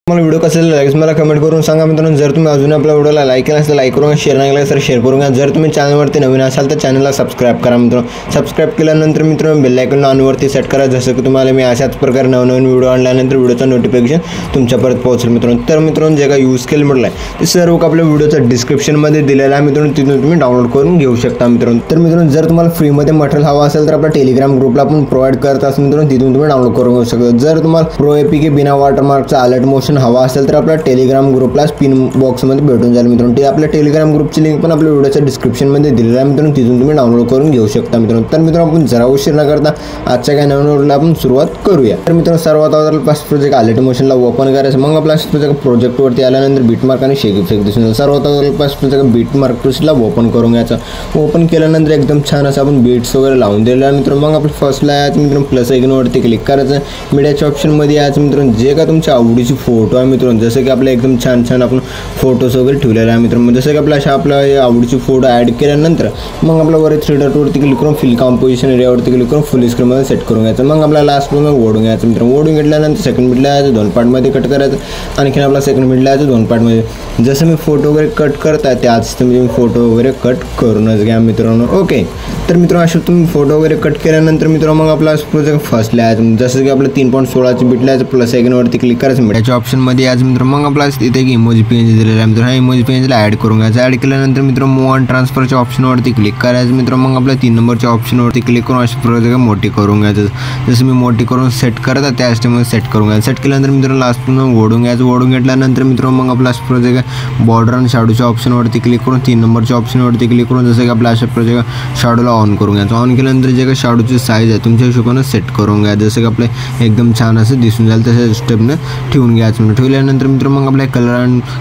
मला व्हिडिओ कसा लागला मला कमेंट करून सांगा मित्रांनो। जर तुम्ही अजून आपल्या व्हिडिओला लाईक केला असेल लाईक करून शेअर नाही केला तर शेअर करून घ्या। जर तुम्ही चॅनलवरती नवीन असाल तर चॅनलला सबस्क्राइब करा मित्रांनो। सबस्क्राइब केल्यानंतर मित्रांनो बेल आयकॉन ऑन वरती सेट करा, जसं की तुम्हाला मी अशाच प्रकारे नवनवीन व्हिडिओ आणल्यानंतर व्हिडिओचं नोटिफिकेशन तुमच्यापर्यंत पोहोचेल मित्रांनो। तर मित्रांनो जे काही यूज केलं म्हटलं आहे ते सर्व आपल्या व्हिडिओच्या डिस्क्रिप्शनमध्ये दिलेलं आहे मित्रांनो, तिथून तुम्ही डाउनलोड करून घेऊ शकता मित्रांनो। तर मित्रांनो जर तुम्हाला फ्रीमध्ये मटेरियल हवं असेल तर आपल्या टेलिग्राम ग्रुपला आपण प्रोव्हाइड करत असतो मित्रांनो, तिथून तुम्ही डाउनलोड करून घेऊ शकता। जर तुम्हाला प्रो एपीके बिना वॉटरमार्कचा अलर्ट मोशन हवा असेल तर आपल्या टेलिग्राम ग्रुपला पिन बॉक्समध्ये भेटून जाईल मित्रांनो। ते आपल्या टेलिग्राम ग्रुपची लिंक पण आपल्या व्हिडिओच्या डिस्क्रिप्शनमध्ये दिलेली आहे मित्रांनो, तिथून तुम्ही डाउनलोड करून घेऊ शकता मित्रांनो। तर मित्रांनो आपण जरा उशीर न करता आजच्या काही नवीन व्हिडिओला आपण सुरुवात करूया। तर मित्रांनो सर्वात अगोदर पास्ट प्रोजेक्ट अलर्ट मोशनला ओपन करायचं, मग आपल्या प्रोजेक्टवरती आल्यानंतर बीटमार्क आणि शेक इफेक्ट दिसून येईल। सर्वात अगोदर पास्ट प्रोजेक्ट बीटमार्क प्रोसेसला ओपन करून घ्यायचं। ओपन केल्यानंतर एकदम छान असं आपण बीट्स वगैरे लावून दिलेलं आहे मित्रांनो। मग आपलं फर्स्टला यायचं मित्रांनो प्लस आयकॉनवरती क्लिक करायचं, मीडियाच्या ऑप्शनमध्ये यायचं मित्रांनो। जे का तुमच्या आवडीची फोटो आहे मित्रांनो, जसं की आपलं एकदम छान आपण फोटोज वगैरे ठेवलेला आहे मित्रांनो। जसं की आपल्या आवडीची फोटो ॲड केल्यानंतर मग आपल्या वर थ्री डॉटवरती क्लिक करून फिल कॉम्पोजिशन एरियावरती क्लिक करून फुल स्क्रीनमध्ये सेट करून घ्यायचं। मग आपल्याला लास्ट मग ओढून घ्यायचं मित्रांनो। ओढून घेतल्यानंतर सेकंड मिडला यायचं, दोन पार्टमध्ये कट करायचं। आणखी आपला सेकंड मिडला यायचं दोन पार्टमध्ये। जसं मी फोटो वगैरे कट करताय त्याच तुम्ही फोटो वगैरे कट करूनच घ्या मित्रांनो। ओके तर मित्रांनो अशा तुम्ही फोटो वगैरे कट केल्यानंतर मित्रांनो मग आपला प्रोजेक्ट फर्स्टला यायचं, जसं की आपलं 3.16ची बीटला यायचं, प्लस आयकॉनवरती क्लिक करायचं, मीडियाच्या ऑप्शनमध्ये यायचं मित्रांनो। मग आपला इथे एक इमोजी पेज दिलेला आहे मित्रांनो, हा इमोजी पेजला ॲड करून घ्यायचं। ॲड केल्यानंतर मित्रांनो मूव ऑन ट्रान्सफरच्या ऑप्शनवरती क्लिक करायचं मित्रांनो। मग आपल्या 3 नंबरच्या ऑप्शनवरती क्लिक करून अशा प्रोजेक्ट मोठी करून घ्यायचं। जसं मी मोठी करून सेट करत आहे त्याच टाईममध्ये सेट करून घ्यायचं। सेट केल्यानंतर मित्रांनो लास्ट ओढून घ्यायचं। ओढून घेतल्यानंतर मित्रांनो मग आपला प्रोजेक्ट बॉर्डर आणि शॅडोच्या ऑप्शनवरती क्लिक करून 3 नंबरच्या ऑप्शनवरती क्लिक करून जसं की आपल्या अशा प्रोजेक्ट शॅडोला ऑन करून घ्यायचं। ऑन केल्यानंतर जे काही शॅडोची साईज आहे तुमच्या हिशोबाने सेट करून घ्या, जसं की आपले एकदम छान असं दिसून जाईल तशा स्टेपने ठेवून घ्यायचं। ठेवल्यानंतर मित्रांनो मग आपल्या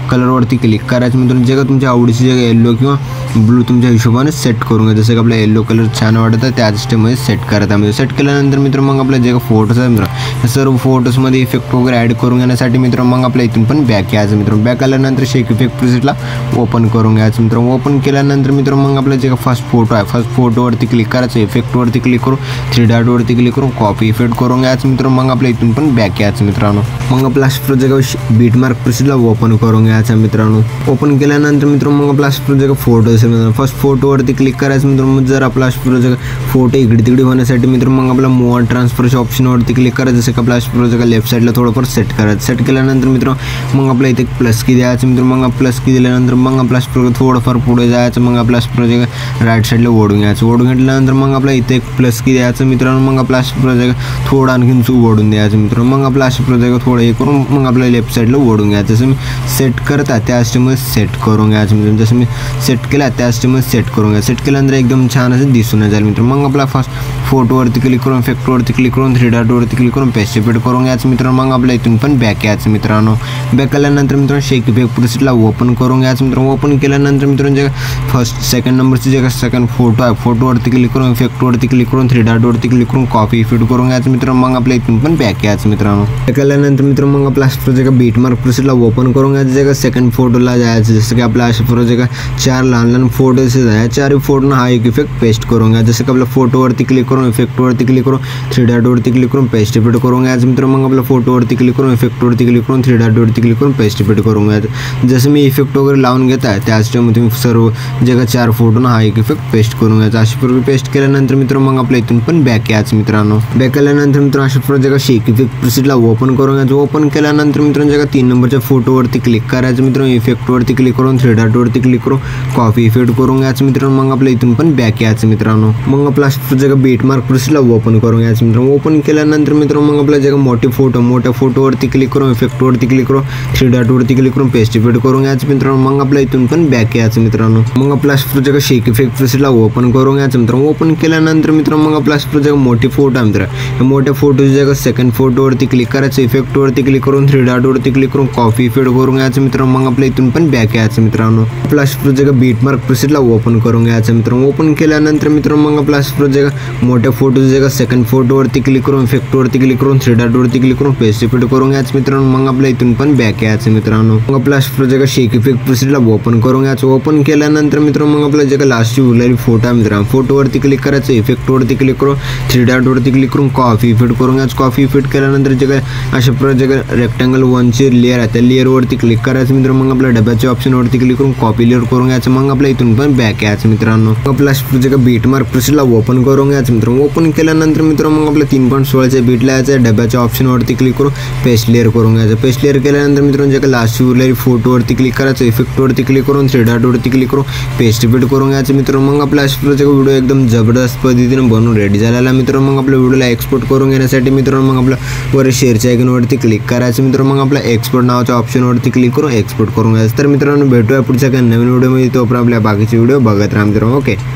कलरवरती क्लिक करायचं मित्रांनो। जे का तुमच्या आवडीची जे येलो किंवा ब्लू तुमच्या हिशोबाने सेट करून घ्या, जसं की आपला येलो कलर छान वाटतं त्याच स्टेपमध्ये सेट करायचं आहे। सेट केल्यानंतर मित्रांनो मग आपल्या जे का फोटोज आहे मित्रांनो या सर्व फोटोजमध्ये इफेक्ट वगैरे ॲड करून घेण्यासाठी मित्रांनो मग आपल्या इथून पण बॅक यायचं मित्रांनो। बॅक आल्यानंतर शेक इफेक्ट प्रोसेसला ओपन करून घ्यायचं मित्रांनो। ओपन केल्यानंतर मित्रांनो मग आपल्या जे का फर्स्ट फोटो आहे फर्स्ट फोटोवरती क्लिक करायचं, इफेक्टवरती क्लिक करून 3 डॉटवरती क्लिक करून कॉपी इफेक्ट करून घ्यायचं मित्रांनो। मग आपल्या इथून पण बॅक यायचं मित्रांनो। मग आपला प्रोजेक्ट बीटमार्क प्रोसेसला ओपन करून घ्यायचं मित्रांनो। ओपन केल्यानंतर मित्रांनो मग आपला प्रोजेक्ट फोटो असेल मित्रांनो, फर्स्ट फोटोवरती क्लिक करायचं मित्रांनो। जर आपला प्रोजेक्ट फोटो इकडे तिकडे होण्यासाठी मित्रांनो मग आपला मूव ऑन ट्रान्सफरच्या ऑप्शनवरती क्लिक करायचं, जसं की आपला प्रोजेक्ट लेफ्ट साईडला थोडंफार सेट करायचं। सेट केल्यानंतर मित्रांनो मग आपल्या इथे प्लस की द्यायचं मित्रांनो। मग प्लस की दिल्यानंतर मग आपला प्रोजेक्ट थोडंफार पुढे जायचं, मग आपला प्रोजेक्ट राईट साईडला ओढून घ्यायचं। ओढून घेतल्यानंतर मग आपला इथे एक प्लस की द्यायचं मित्रांनो। मग आपला प्रोजेक्ट थोडं आणखीन ओढून द्यायचं मित्रांनो। मग आपला प्रोजेक्ट थोडं हे करून मग आपल्या लेफ्ट साईडला ओढून घ्यायचं। जसं मी सेट करत आहे त्या स्टेपमध्ये सेट करून घ्यायचं मित्रांनो। जसं मी सेट केला त्या स्टेपमध्ये सेट करून घ्या। सेट केल्यानंतर एकदम छान असं दिसून जाईल मित्रांनो। मग आपला फर्स्ट फोटोवरती क्लिक करून इफेक्टवरती क्लिक करून 3 डॉटवरती क्लिक करून पेस्ट इफेक्ट करून घ्यायचं मित्रांनो। मग आपल्या इथून पण बॅक यायचं मित्रांनो। बॅक आल्यानंतर मित्रांनो शेक इफेक्ट प्रोसेसला ओपन करून घ्यायचं मित्रांनो। ओपन केल्यानंतर मित्रांनो जे फर्स्ट सेकंड नंबरची जे सेकंड फोटो आहे फोटोवरती क्लिक करून इफेक्टवरती क्लिक करून 3 डॉटवरती क्लिक करून कॉपी इफेक्ट करून घ्यायचं मित्रांनो। मग आपल्या इथून पण बॅक यायचं मित्रांनो। बॅक आल्यानंतर मित्रांनो मग आपला प्रोजेक्ट बीटमार्क प्रोसेसला ओपन करून घ्यायचं। जे का सेकंड फोटोला जायचं, जसं की आपल्या अशा प्रोजेक्ट 4 लहान लहान फोटोज आहे, 4 फोटोना हा एक इफेक्ट पेस्ट करून घ्या। जसं की आपल्या फोटोवरती क्लिक करून इफेक्टवरती क्लिक करून 3 डॉटवरती क्लिक करून पेस्ट इफेक्ट करून घ्यायचं मित्रांनो। मग आपल्या फोटोवरती क्लिक करून इफेक्टवरती क्लिक करून 3 डॉटवरती क्लिक करून पेस्ट इफेक्ट करून घ्यायचं। जसं मी इफेक्ट वगैरे लावून घेत आहे त्याच टाईममध्ये तुम्ही सर्व जे का 4 फोटोना हा एक इफेक्ट पेस्ट करून घ्यायचा। अशा प्रकारे पेस्ट केल्यानंतर मित्रांनो मग आपल्या इथून पण बॅक यायचं मित्रांनो। बॅक आल्यानंतर मित्रांनो अशा प्रोजेक्ट शेक इफेक्ट प्रोसेसला ओपन करून घ्यायचं। ओपन केल्यानंतर मित्रांनो जे का 3 नंबरच्या फोटोवरती क्लिक करायचं मित्रांनो। इफेक्टवरती क्लिक करून 3 डॉटवरती क्लिक करून कॉपी इफेक्ट करून घ्यायचं मित्रांनो। मग आपल्या इथून पण बॅक यायचं मित्रांनो। मग आपला प्रोजेक्ट बीटमार्क प्रोसेसला ओपन करून घ्यायचं मित्रांनो। ओपन केल्यानंतर मित्रांनो मग आपल्या जे का मोठ्या फोटोवरती क्लिक करून इफेक्टवरती क्लिक करून 3 डॉटवरती क्लिक करून पेस्ट इफेक्ट करून घ्यायचं मित्रांनो। मग आपल्या इथून पण बॅक यायचं मित्रांनो। मग आपला प्रोजेक्ट शेक इफेक्ट प्रोसेसला ओपन करून घ्यायचं मित्रांनो। ओपन केल्यानंतर मित्रांनो मग आपला प्रोजेक्ट मोठी फोटो आहे मित्रांनो, या मोठ्या फोटोची जागा सेकंड फोटोवरती क्लिक करायचं, इफेक्टवरती क्लिक करून 3 डॉटवरती क्लिक करून कॉपी इफेक्ट करून घ्यायचं मित्रांनो। मग आपल्या इथून पण बॅक यायचं मित्रांनो। आपला प्रोजेक्ट बीटमार्क प्रोसेसला ओपन करून घ्यायचं मित्रांनो। ओपन केल्यानंतर मित्रांनो मग आपला प्रोजेक्ट मोठ्या फोटोची जागा सेकंड फोटोवरती क्लिक करून इफेक्टवरती क्लिक करून 3 डॉटवरती क्लिक करून पेस्ट इफेक्ट करून घ्यायचं मित्रांनो। मग आपल्या इथून पण बॅक यायचं मित्रांनो। मग आपला जागा शेक इफेक्ट प्रीसेटला ओपन करून घ्यायचं। ओपन केल्यानंतर मित्रांनो मग आपल्या जागा लास्टची उरलेली फोटो आहे मित्रांनो, फोटोवरती क्लिक करायचं, इफेक्टवरती क्लिक करून 3 डॉटवरती क्लिक करून कॉफी इफेक्ट करून घ्यायचं। कॉफी इफेक्ट केल्यानंतर जे काय अशा प्रकारे रेक्टँगल 1ची लेअर आहे त्या लेअरवरती क्लिक करायचं मित्रांनो। मग आपल्या डब्याच्या ऑप्शनवरती क्लिक करून कॉपी लेअर करून घ्यायचं। मग आपल्या इथून पण बॅक यायचं मित्रांनो। आपला जे बीट मार्क प्रीसेटला ओपन करून घ्यायचं मित्रांनो। ओपन केल्यानंतर मित्रांनो मग आपल्या 3.16च्या बीट लावायचं, डब्याच्या ऑप्शनवरती क्लिक करून पेस्ट लेअर करून घ्यायचं। पेस्ट लेअर केल्यानंतर मित्रांनो जे काय लास्टची उरलेली फोटोवरती क्लिक करायचं, इफेक्टवरती क्लिक करून 3 डॉटवरती क्लिक करून पेस्ट इफेक्ट करून घ्यायचं मित्रांनो। मग आपला व्हिडिओ एकदम जबरदस्त पद्धतीने बनवून रेडी झालेला मित्रांनो। मग आपल्या व्हिडिओला एक्सपोर्ट करून घेण्यासाठी मित्रांनो मग आपल्या वर शेअरच्या आयकॉनवरती क्लिक करायचं मित्रांनो। मग आपल्या एक्सपोर्ट नावाच्या ऑप्शनवरती क्लिक करून एक्सपोर्ट करून घ्यायचं। तर मित्रांनो भेटूया पुढच्या काही नवीन व्हिडिओमध्ये, तोपर्यंत आपल्या बाकीचे व्हिडिओ बघत राहा मित्रांनो। ओके.